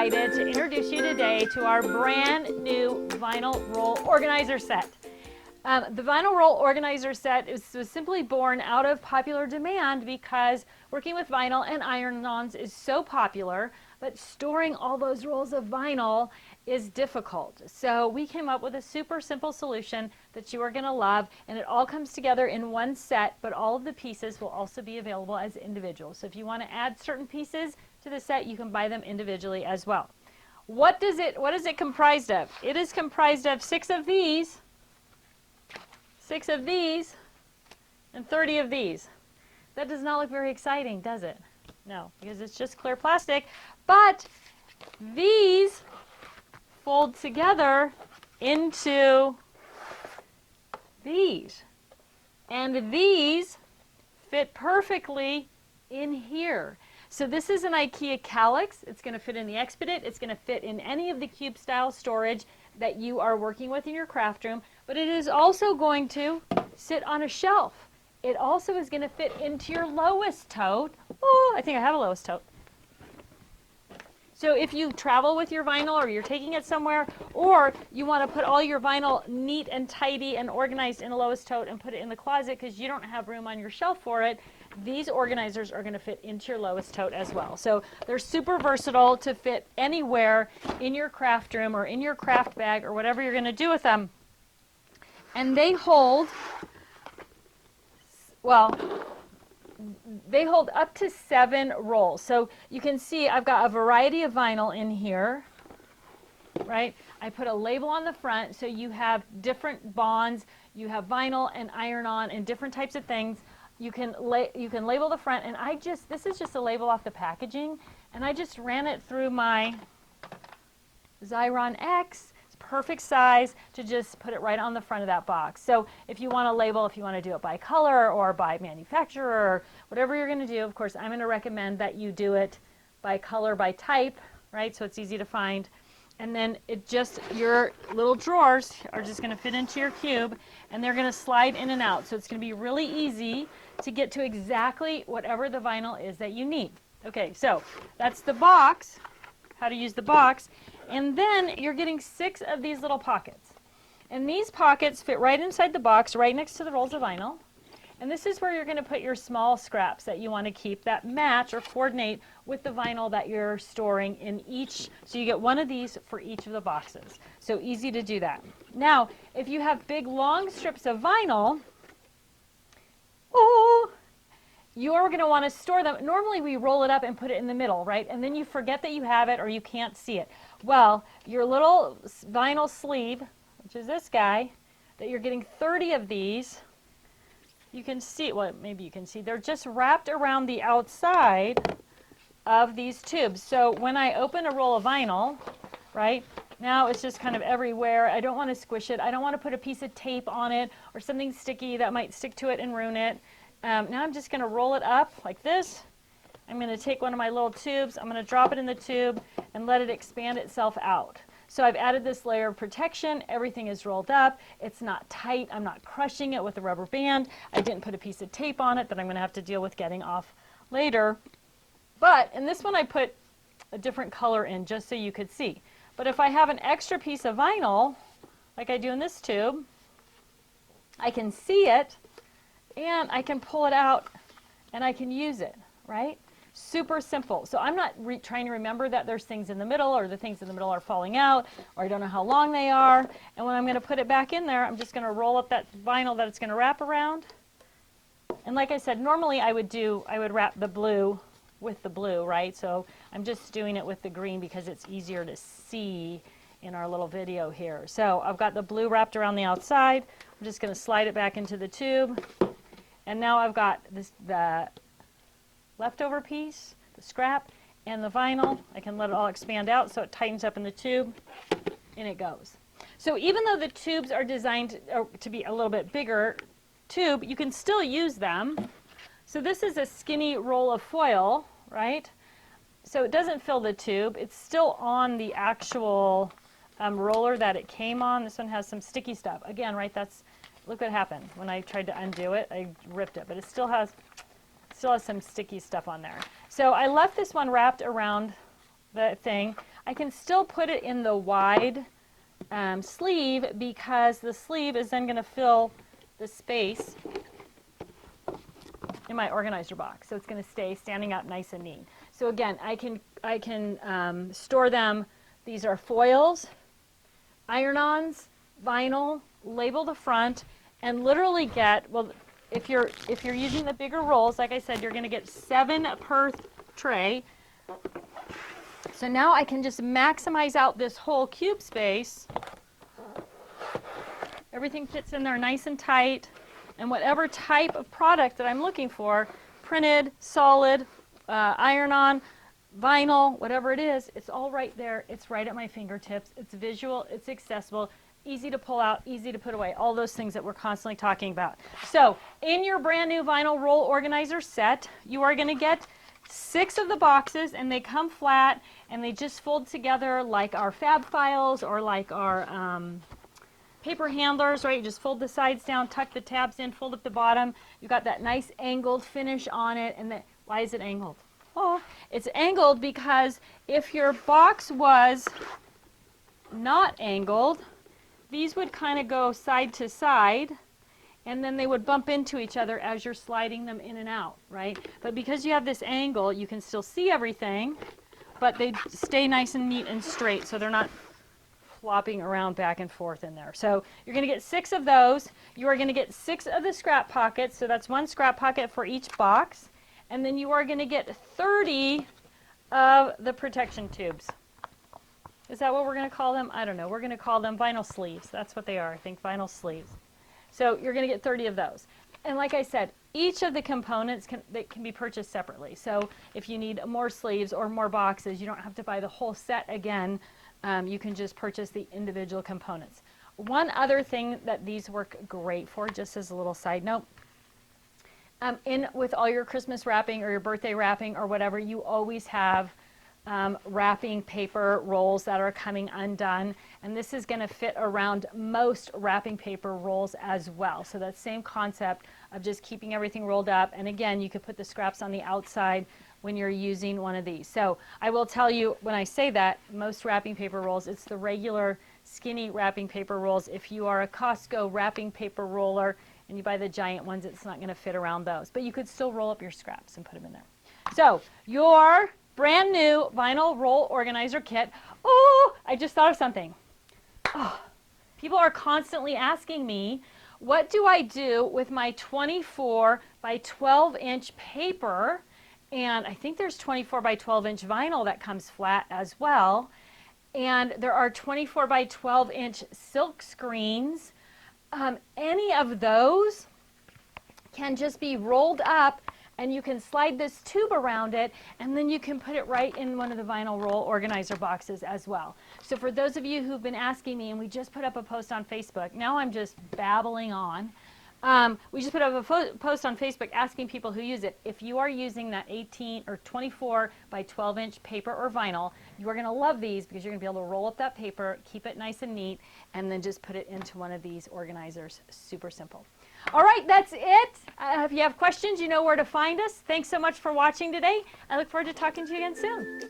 excited to introduce you today to our brand new vinyl roll organizer set. The vinyl roll organizer set was simply born out of popular demand because working with vinyl and iron-ons is so popular, but storing all those rolls of vinyl is difficult. So we came up with a super simple solution that you are going to love, and it all comes together in one set, but all of the pieces will also be available as individuals. So if you want to add certain pieces to the set, you can buy them individually as well. What is it comprised of? It is comprised of 6 of these, 6 of these, and 30 of these. That does not look very exciting, does it? No, because it's just clear plastic. But these fold together into these. And these fit perfectly in here. So this is an IKEA Kallax. It's going to fit in the Expedit. It's going to fit in any of the cube style storage that you are working with in your craft room. But it is also going to sit on a shelf. It also is going to fit into your lowest tote. Oh, I think I have a lowest tote. So if you travel with your vinyl or you're taking it somewhere, or you want to put all your vinyl neat and tidy and organized in a lowest tote and put it in the closet because you don't have room on your shelf for it, these organizers are going to fit into your lowest tote as well. So they're super versatile to fit anywhere in your craft room or in your craft bag or whatever you're going to do with them. And they hold, well, they hold up to 7 rolls. So you can see I've got a variety of vinyl in here, right? I put a label on the front so you have different bonds. You have vinyl and iron-on and different types of things. You can label the front, and this is just a label off the packaging, and I just ran it through my Xyron X. It's perfect size to just put it right on the front of that box. So if you want to label, if you want to do it by color or by manufacturer or whatever you're going to do, of course, I'm going to recommend that you do it by color, by type, right? So it's easy to find. And then your little drawers are just going to fit into your cube, and they're going to slide in and out. So it's going to be really easy to get to exactly whatever the vinyl is that you need. Okay, so that's the box, how to use the box. And then you're getting 6 of these little pockets. And these pockets fit right inside the box, right next to the rolls of vinyl. And this is where you're going to put your small scraps that you want to keep that match or coordinate with the vinyl that you're storing in each. So you get one of these for each of the boxes. So easy to do that. Now, if you have big long strips of vinyl, you're going to want to store them. Normally we roll it up and put it in the middle, right? And then you forget that you have it or you can't see it. Well, your little vinyl sleeve, which is this guy, that you're getting 30 of these, you can see, well, maybe you can see, they're just wrapped around the outside of these tubes. So when I open a roll of vinyl, right, now it's just kind of everywhere. I don't want to squish it. I don't want to put a piece of tape on it or something sticky that might stick to it and ruin it. Now I'm just going to roll it up like this. I'm going to take one of my little tubes. I'm going to drop it in the tube and let it expand itself out. So I've added this layer of protection. Everything is rolled up. It's not tight. I'm not crushing it with a rubber band. I didn't put a piece of tape on it that I'm going to have to deal with getting off later. But in this one I put a different color in just so you could see. But if I have an extra piece of vinyl, like I do in this tube, I can see it and I can pull it out and I can use it, right? Super simple. So I'm not trying to remember that there's things in the middle or the things in the middle are falling out or I don't know how long they are. And when I'm going to put it back in there, I'm just going to roll up that vinyl that it's going to wrap around. And like I said, normally I would wrap the blue with the blue, right? So I'm just doing it with the green because it's easier to see in our little video here. So I've got the blue wrapped around the outside. I'm just going to slide it back into the tube. And now I've got the leftover piece, the scrap, and the vinyl. I can let it all expand out so it tightens up in the tube, and it goes. So even though the tubes are designed to be a little bit bigger tube, you can still use them. So this is a skinny roll of foil, right? So it doesn't fill the tube. It's still on the actual roller that it came on. This one has some sticky stuff. Again, right, look what happened. When I tried to undo it, I ripped it, but it still has some sticky stuff on there. So I left this one wrapped around the thing. I can still put it in the wide sleeve, because the sleeve is then going to fill the space in my organizer box. So it's going to stay standing up nice and neat. So again, I can store them. These are foils, iron-ons, vinyl, label the front, and literally get, well, if you're using the bigger rolls, like I said, you're going to get 7 per tray. So now I can just maximize out this whole cube space. Everything fits in there nice and tight, and whatever type of product that I'm looking for, printed, solid, iron-on, vinyl, whatever it is, it's all right there. It's right at my fingertips. It's visual, it's accessible, easy to pull out, easy to put away, all those things that we're constantly talking about. So in your brand new vinyl roll organizer set, you are going to get 6 of the boxes, and they come flat, and they just fold together like our fab files or like our paper handlers, right? You just fold the sides down, tuck the tabs in, fold up the bottom. You've got that nice angled finish on it. And why is it angled? Oh, it's angled because if your box was not angled, these would kind of go side to side, and then they would bump into each other as you're sliding them in and out, right? But because you have this angle, you can still see everything, but they stay nice and neat and straight, so they're not flopping around back and forth in there. So you're going to get 6 of those. You are going to get 6 of the scrap pockets, so that's 1 scrap pocket for each box. And then you are going to get 30 of the protection tubes. Is that what we're going to call them? I don't know. We're going to call them vinyl sleeves. That's what they are, I think, vinyl sleeves. So you're going to get 30 of those. And like I said, each of the components can be purchased separately. So if you need more sleeves or more boxes, you don't have to buy the whole set again. You can just purchase the individual components. One other thing that these work great for, just as a little side note, with all your Christmas wrapping or your birthday wrapping or whatever, you always have wrapping paper rolls that are coming undone, and this is going to fit around most wrapping paper rolls as well. So that same concept of just keeping everything rolled up, and again, you could put the scraps on the outside when you're using one of these. So I will tell you, when I say that, most wrapping paper rolls, it's the regular skinny wrapping paper rolls. If you are a Costco wrapping paper roller and you buy the giant ones, it's not going to fit around those. But you could still roll up your scraps and put them in there. So your brand new vinyl roll organizer kit. Oh, I just thought of something. Oh, people are constantly asking me, what do I do with my 24 by 12 inch paper? And I think there's 24 by 12 inch vinyl that comes flat as well. And there are 24 by 12 inch silk screens. Any of those can just be rolled up, and you can slide this tube around it, and then you can put it right in one of the vinyl roll organizer boxes as well. So for those of you who've been asking me, and we just put up a post on Facebook, now I'm just babbling on. We just put up a post on Facebook asking people who use it, if you are using that 18 or 24 by 12 inch paper or vinyl, you are going to love these, because you're going to be able to roll up that paper, keep it nice and neat, and then just put it into one of these organizers. Super simple. All right, that's it. If you have questions, you know where to find us. Thanks so much for watching today. I look forward to talking to you again soon.